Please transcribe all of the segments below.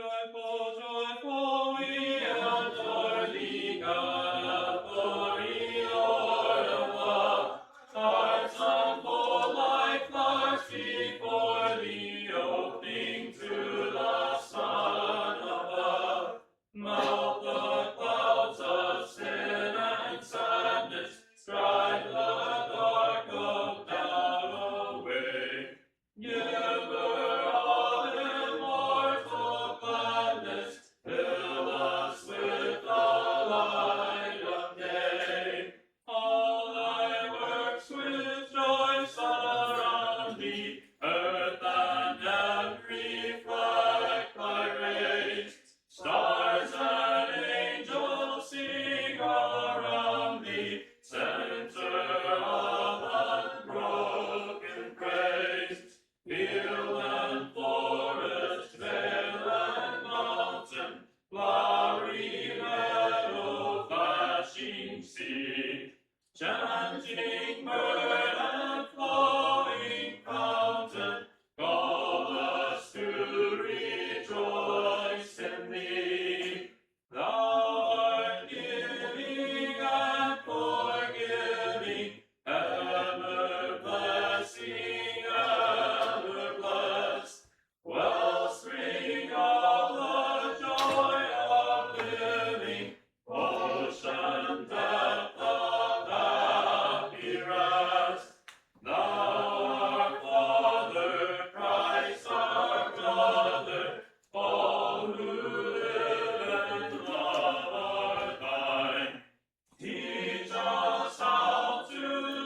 joyful, we adore thee, God, glory, Lord of love. Hearts humble like flowers before thee, opening to the sun above. Melt the clouds of sin and sadness, drive the dark of doubt away. Giver of immortal gladness, fill us with the light of day. All thy works with joy surround thee, earth and heaven reflect thy rays. Stars and angels sing around thee, center of unbroken praise. Field and forest, vale and mountain, flowery meadow, flashing sea, chanting bird and flowing fountain, call us to rejoice in thee. Thou art giving and forgiving, ever blessing, ever blessed, wellspring of the joy of living, ocean depth of happy rest. Thou our Father, Christ our brother, all who live and love are thine. Teach us how to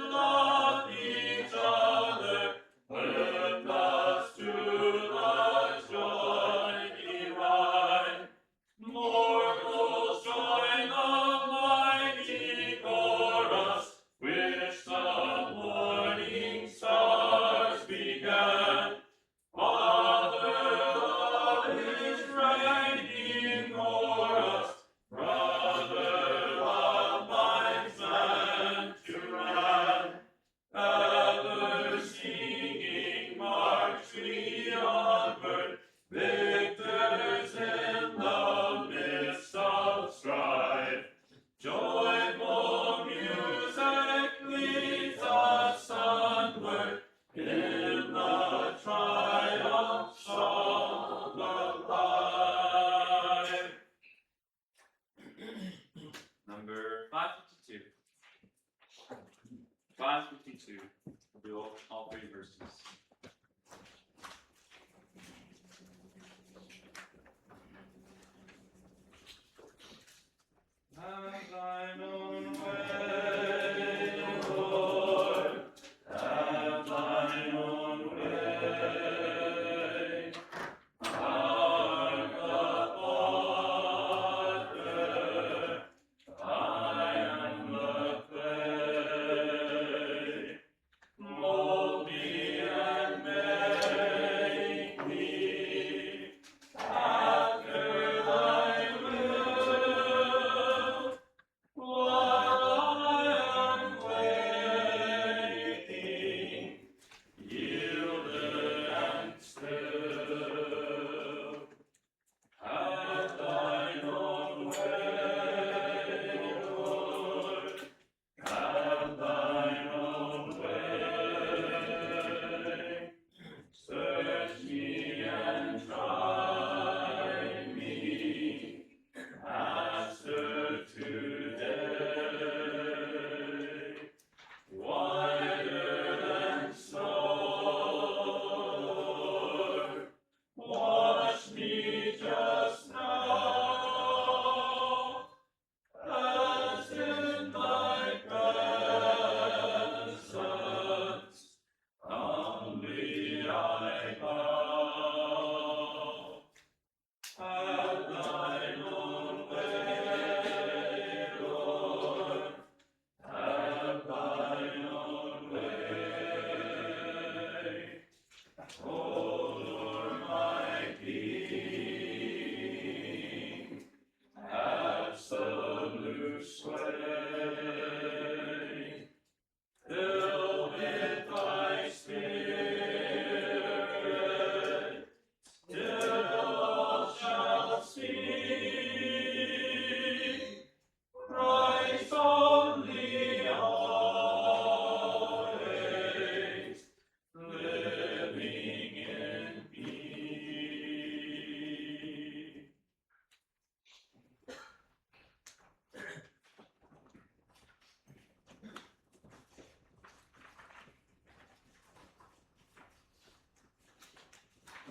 love each other, lift us to the joy divine. Mortals join the mighty chorus, which the morning stars began. Father, love is writing chorus, brother, love binds man to man. Ever singing march we onward, victors in the midst of strife. Joyful music leads us onward in the triumph song of life. Number 552. 552. We'll do all three verses. Have thine own way, Lord, have thine own way. Art the potter, I am the clay.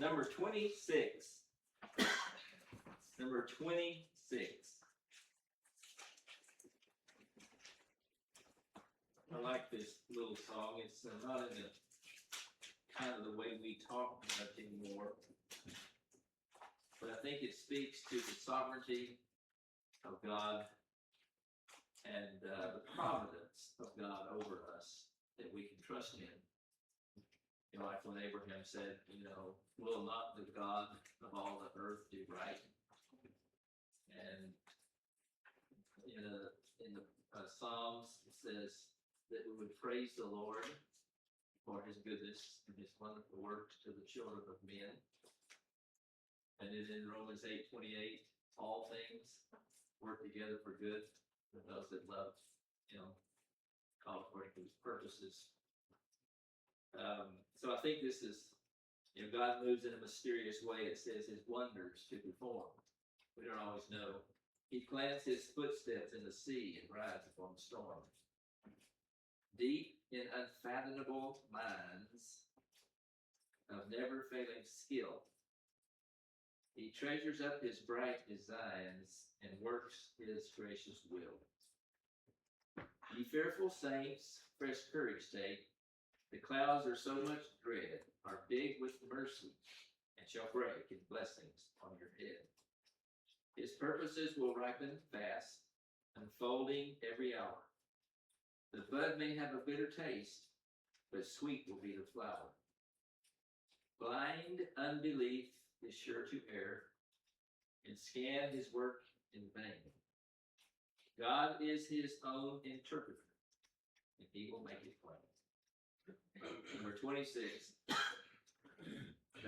Number 26. Number 26. I like this little song. It's not in the kind of the way we talk much anymore, but I think it speaks to the sovereignty of God and the providence of God over us, that we can trust Him. You know, like when Abraham said, you know, will not the God of all the earth do right? And in the Psalms, it says that we would praise the Lord for His goodness and His wonderful works to the children of men. And then in Romans 8:28, all things work together for good for those that love Him, called according to His purposes. So I think this is, you know, God moves in a mysterious way. It says His wonders to perform. We don't always know. He plants His footsteps in the sea and rides upon the storm. Deep in unfathomable minds of never-failing skill, He treasures up His bright designs and works His gracious will. Ye fearful saints, fresh courage take. The clouds are so much dread, are big with mercy, and shall break in blessings on your head. His purposes will ripen fast, unfolding every hour. The bud may have a bitter taste, but sweet will be the flower. Blind unbelief is sure to err, and scan His work in vain. God is His own interpreter, and He will make it plain. Number 26.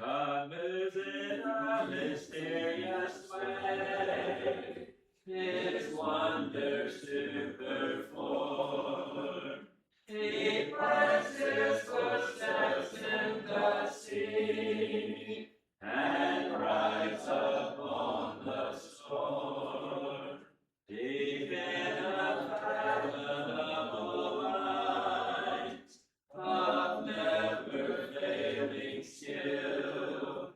God moves in a mysterious way, His wonders to perform. He plants His footsteps in the sea, and rides upon the storm. Deep in unfathomable minds of never-failing skill,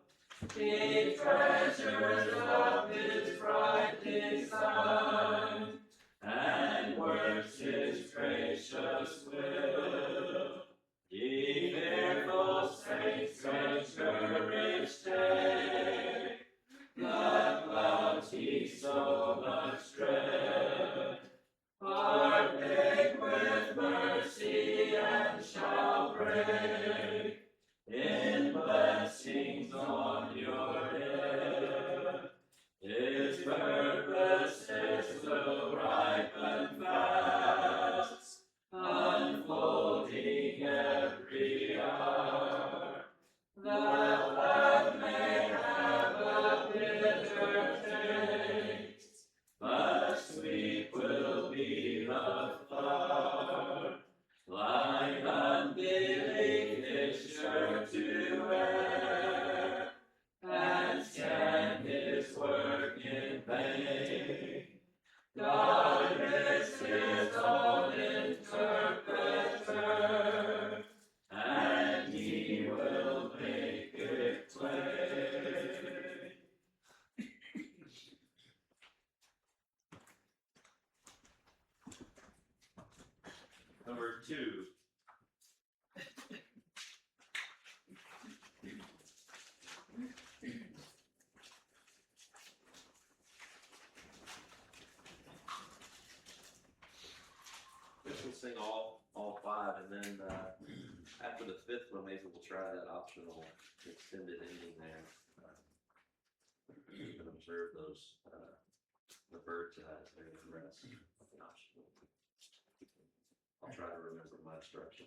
He treasures up His bright design and works His gracious will. Ye fearful saints, great courage take. The clouds He so much dread are big with mercy and shall break in blessings on your head. His purposes will ripen fast, unfolding every hour. The path may have a bitter taste, but sweet will be the flower. Blind unbelief is sure to err, and scan His work in vain. God is His own interpreter, and He will make it plain. Number 2. We'll sing all 5, and then after the 5th one, maybe we'll try that optional extended ending there. You can observe those the bird size there, the rest. Optional. I'll try to remember my instruction.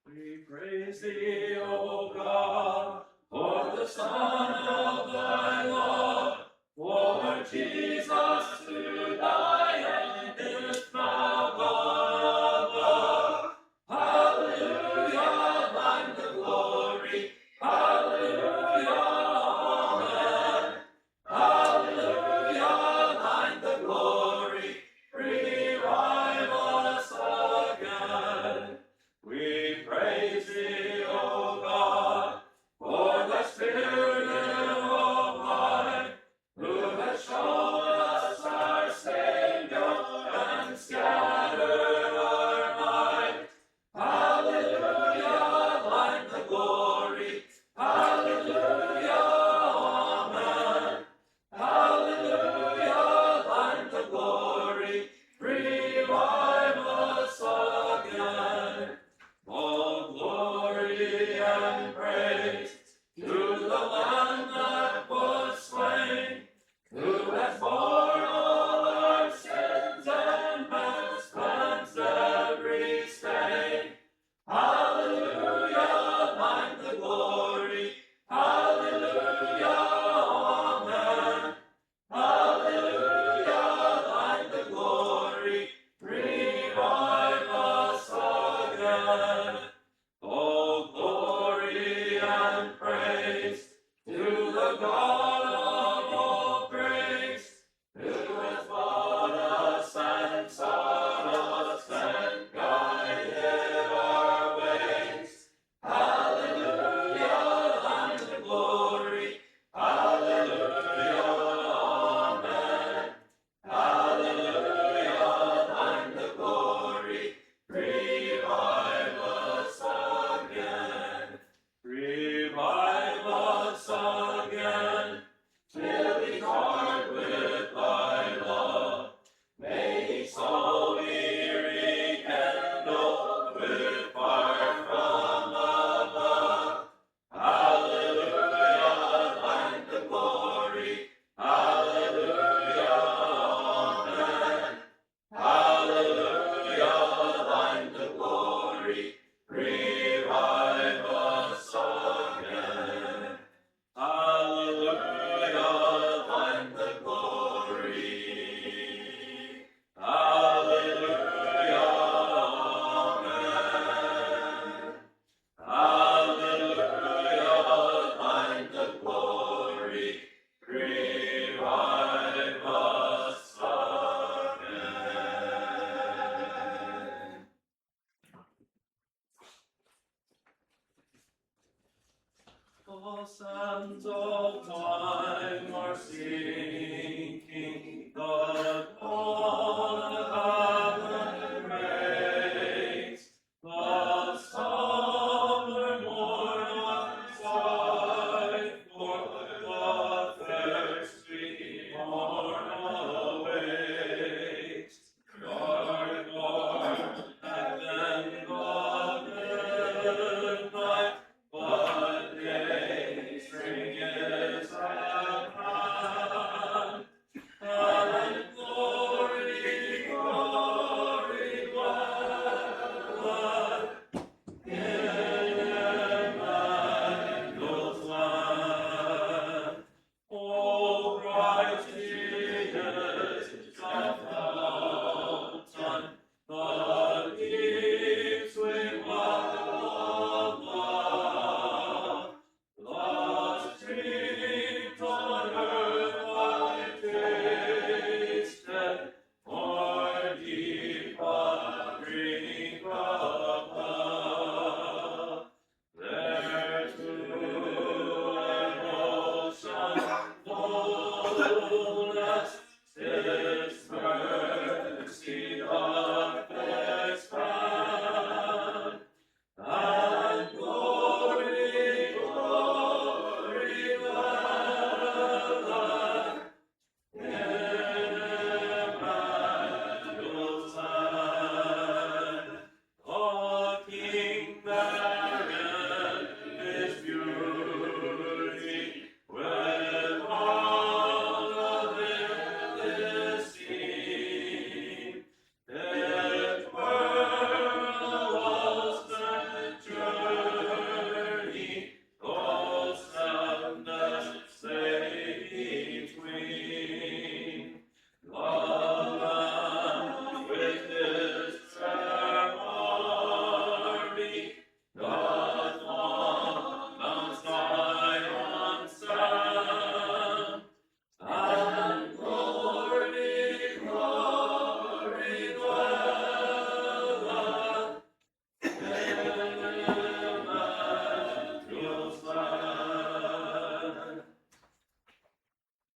We praise Thee, O God, for the Son of Thy love, for Jesus to die and His power above. Hallelujah, thine the glory. Hallelujah, amen. Hallelujah, thine the glory. Revive glory, revive us again. Hallelujah, thine the glory. Hallelujah, amen. Hallelujah, thine the glory, revive us again. All sons of time are sinking, the